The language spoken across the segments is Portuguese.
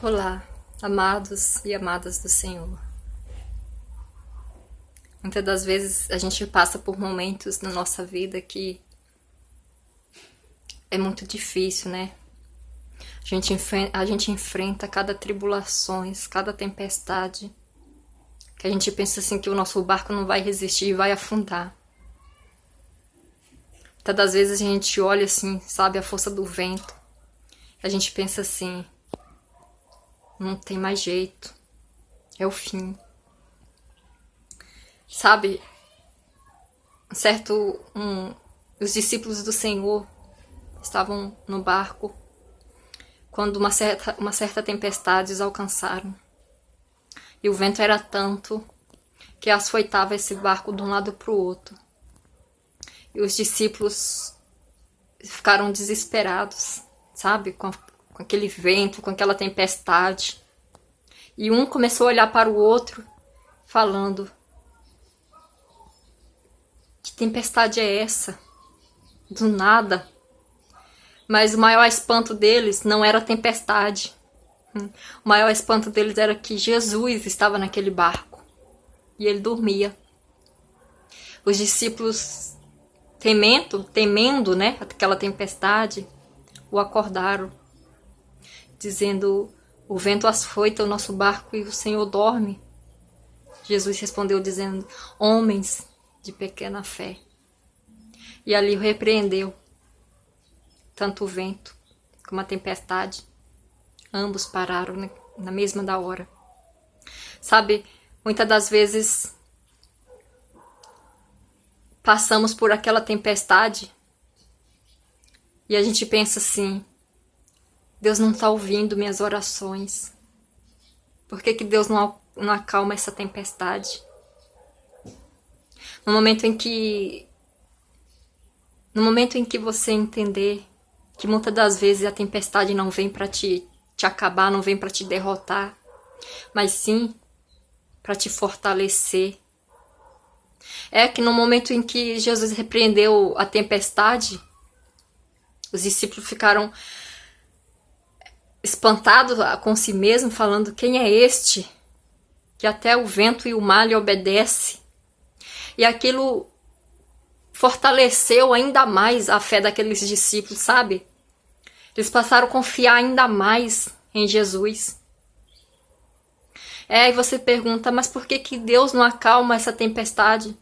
Olá, amados e amadas do Senhor. Muitas das vezes a gente passa por momentos na nossa vida que é muito difícil, né? A gente enfrenta cada tribulações, cada tempestade, que a gente pensa assim que o nosso barco não vai resistir e vai afundar. Muitas das vezes a gente olha assim, sabe, a força do vento. A gente pensa assim, não tem mais jeito, é o fim. Sabe, os discípulos do Senhor estavam no barco quando uma certa tempestade os alcançaram. E o vento era tanto que açoitava esse barco de um lado para o outro. E os discípulos ficaram desesperados, sabe, com aquele vento, com aquela tempestade. E um começou a olhar para o outro, falando: que tempestade é essa? Do nada. Mas o maior espanto deles não era a tempestade. O maior espanto deles era que Jesus estava naquele barco. E ele dormia. Os discípulos, temendo, né, aquela tempestade, o acordaram, dizendo: o vento açoita o nosso barco e o Senhor dorme. Jesus respondeu dizendo: homens de pequena fé. E ali o repreendeu. Tanto o vento como a tempestade, ambos pararam na mesma da hora. Sabe, muitas das vezes passamos por aquela tempestade e a gente pensa assim: Deus não está ouvindo minhas orações. Por que Deus não acalma essa tempestade? No momento em que você entender que muitas das vezes a tempestade não vem para te acabar, não vem para te derrotar, mas sim para te fortalecer. É que no momento em que Jesus repreendeu a tempestade, os discípulos ficaram espantados com si mesmos, falando: quem é este que até o vento e o mar lhe obedece? E aquilo fortaleceu ainda mais a fé daqueles discípulos, sabe? Eles passaram a confiar ainda mais em Jesus. E você pergunta: mas por que Deus não acalma essa tempestade?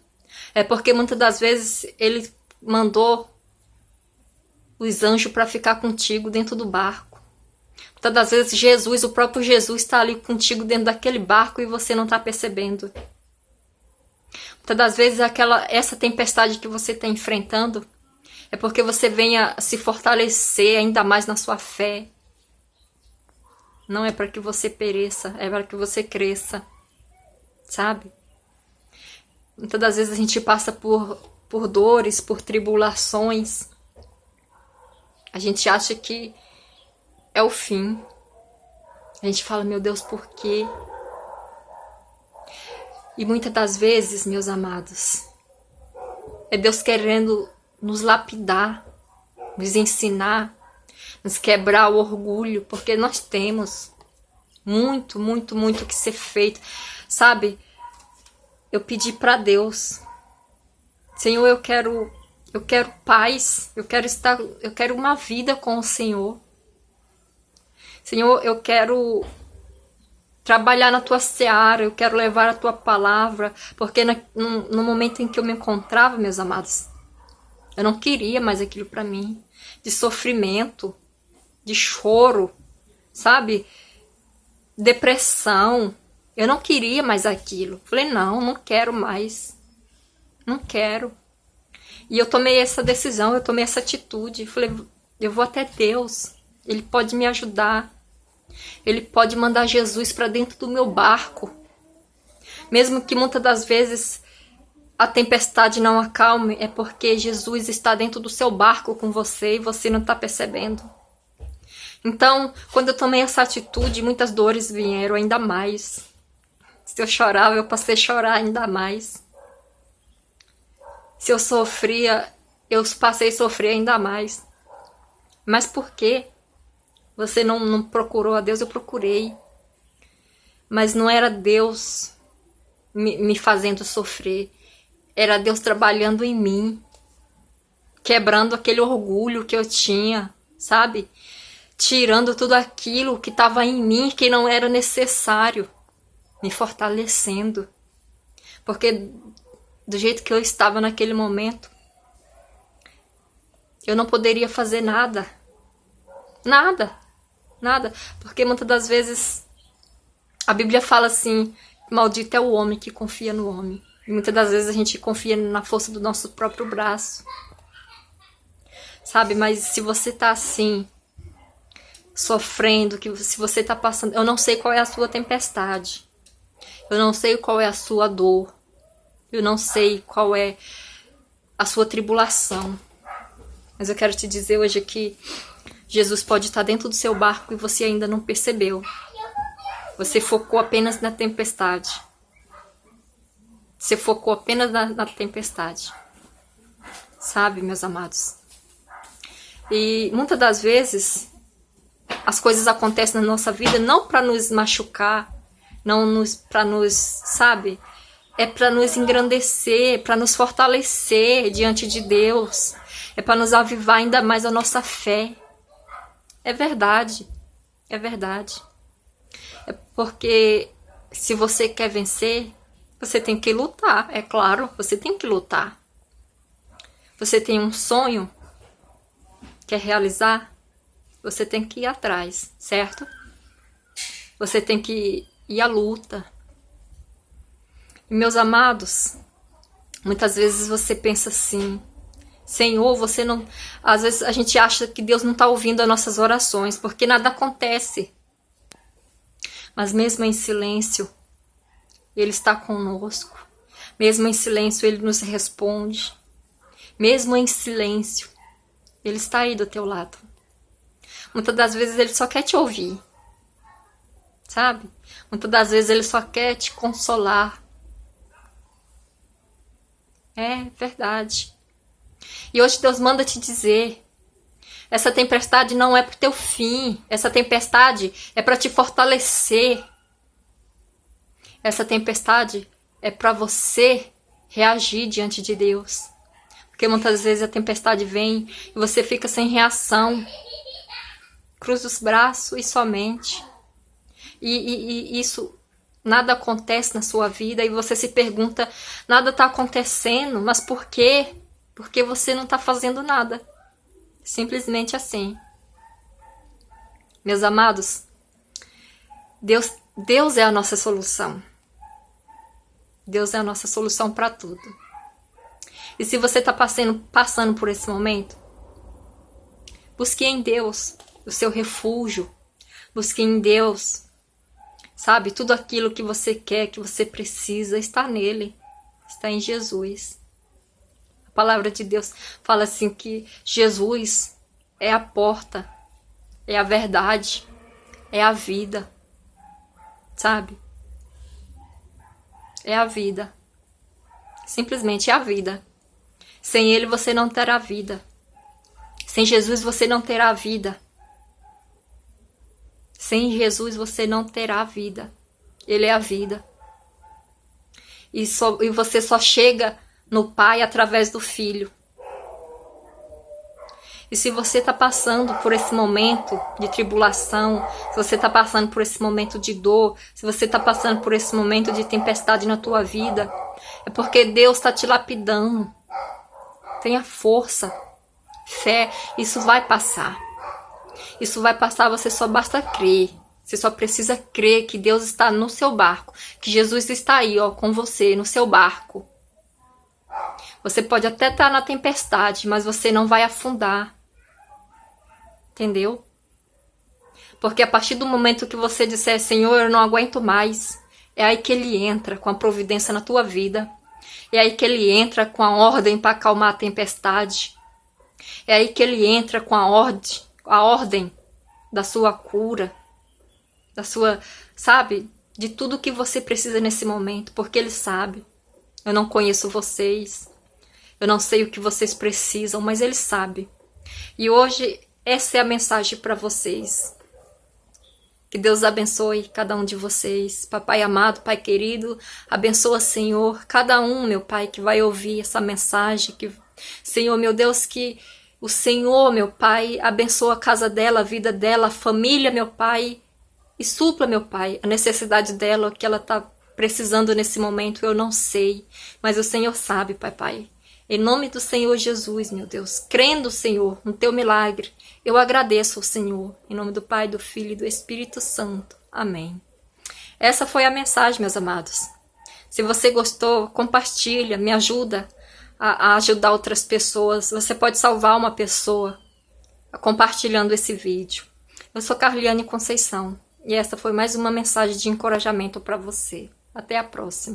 É porque muitas das vezes Ele mandou os anjos para ficar contigo dentro do barco. Muitas das vezes o próprio Jesus está ali contigo dentro daquele barco e você não está percebendo. Muitas das vezes essa tempestade que você está enfrentando é porque você venha se fortalecer ainda mais na sua fé. Não é para que você pereça, é para que você cresça, sabe? Muitas das vezes a gente passa por dores, por tribulações. A gente acha que é o fim. A gente fala: meu Deus, por quê? E muitas das vezes, meus amados, é Deus querendo nos lapidar, nos ensinar, nos quebrar o orgulho, porque nós temos muito, muito, muito que ser feito. Sabe, eu pedi para Deus: Senhor, eu quero paz, eu quero uma vida com o Senhor. Senhor, eu quero trabalhar na tua seara, eu quero levar a tua palavra, porque no momento em que eu me encontrava, meus amados, eu não queria mais aquilo para mim, de sofrimento, de choro, sabe, depressão. Eu não queria mais aquilo. Falei: não quero mais, não quero. E eu tomei essa decisão, eu tomei essa atitude. Falei: eu vou até Deus, Ele pode me ajudar. Ele pode mandar Jesus para dentro do meu barco. Mesmo que muitas das vezes a tempestade não acalme, é porque Jesus está dentro do seu barco com você e você não está percebendo. Então, quando eu tomei essa atitude, muitas dores vieram ainda mais. Se eu chorava, eu passei a chorar ainda mais. Se eu sofria, eu passei a sofrer ainda mais. Mas por quê? Você não procurou a Deus, eu procurei. Mas não era Deus me fazendo sofrer. Era Deus trabalhando em mim. Quebrando aquele orgulho que eu tinha, sabe? Tirando tudo aquilo que estava em mim, que não era necessário. Me fortalecendo. Porque do jeito que eu estava naquele momento, eu não poderia fazer nada. Nada. Nada. Porque muitas das vezes a Bíblia fala assim, maldito é o homem que confia no homem. E muitas das vezes a gente confia na força do nosso próprio braço. Sabe, mas se você tá assim, sofrendo, se você tá passando... Eu não sei qual é a sua tempestade. Eu não sei qual é a sua dor. Eu não sei qual é a sua tribulação. Mas eu quero te dizer hoje que Jesus pode estar dentro do seu barco e você ainda não percebeu. Você focou apenas na tempestade. Você focou apenas na tempestade. Sabe, meus amados? E muitas das vezes as coisas acontecem na nossa vida não para nos machucar, para nos, sabe? É para nos engrandecer, para nos fortalecer diante de Deus. É para nos avivar ainda mais a nossa fé. É verdade. É verdade. É porque se você quer vencer, você tem que lutar. É claro, você tem que lutar. Você tem um sonho, quer realizar, você tem que ir atrás, certo? Você tem que ir à luta. E, meus amados, muitas vezes você pensa assim, Senhor, você não... Às vezes a gente acha que Deus não está ouvindo as nossas orações, porque nada acontece. Mas mesmo em silêncio, Ele está conosco. Mesmo em silêncio, Ele nos responde. Mesmo em silêncio, Ele está aí do teu lado. Muitas das vezes Ele só quer te ouvir. Sabe? Muitas das vezes Ele só quer te consolar. É verdade. E hoje Deus manda te dizer, essa tempestade não é pro teu fim. Essa tempestade é para te fortalecer. Essa tempestade é para você reagir diante de Deus. Porque muitas vezes a tempestade vem e você fica sem reação. Cruza os braços e somente. E isso, nada acontece na sua vida e você se pergunta, nada está acontecendo, mas por quê? Porque você não está fazendo nada. Simplesmente assim. Meus amados, Deus é a nossa solução. Deus é a nossa solução para tudo. E se você está passando por esse momento, busque em Deus o seu refúgio. Busque em Deus, sabe, tudo aquilo que você quer, que você precisa, está nele. Está em Jesus. A palavra de Deus fala assim que Jesus é a porta, é a verdade, é a vida, sabe? É a vida. Simplesmente é a vida. Sem Ele você não terá vida. Sem Jesus você não terá vida. Sem Jesus você não terá vida. Ele é a vida. E você só chega no Pai através do Filho. E se você está passando por esse momento de tribulação, se você está passando por esse momento de dor, se você está passando por esse momento de tempestade na tua vida, é porque Deus está te lapidando. Tenha força, fé, isso vai passar. Isso vai passar, você só basta crer. Você só precisa crer que Deus está no seu barco, que Jesus está aí, ó, com você, no seu barco. Você pode até estar na tempestade, mas você não vai afundar. Entendeu? Porque a partir do momento que você disser, Senhor, eu não aguento mais, é aí que Ele entra com a providência na tua vida. É aí que Ele entra com a ordem para acalmar a tempestade. É aí que Ele entra com a ordem da sua cura, da sua, sabe, de tudo que você precisa nesse momento, porque Ele sabe. Eu não conheço vocês, eu não sei o que vocês precisam, mas Ele sabe. E hoje essa é a mensagem para vocês. Que Deus abençoe cada um de vocês. Papai amado, Pai querido, abençoa, Senhor, cada um, meu Pai, que vai ouvir essa mensagem. Senhor, meu Deus, que o Senhor, meu Pai, abençoa a casa dela, a vida dela, a família, meu Pai, e supla, meu Pai, a necessidade dela, o que ela está precisando nesse momento, eu não sei, mas o Senhor sabe, Pai. Em nome do Senhor Jesus, meu Deus, crendo, Senhor, no teu milagre, eu agradeço ao Senhor, em nome do Pai, do Filho e do Espírito Santo. Amém. Essa foi a mensagem, meus amados. Se você gostou, compartilha, me ajuda a ajudar outras pessoas. Você pode salvar uma pessoa compartilhando esse vídeo. Eu sou Carliane Conceição e essa foi mais uma mensagem de encorajamento para você. Até a próxima.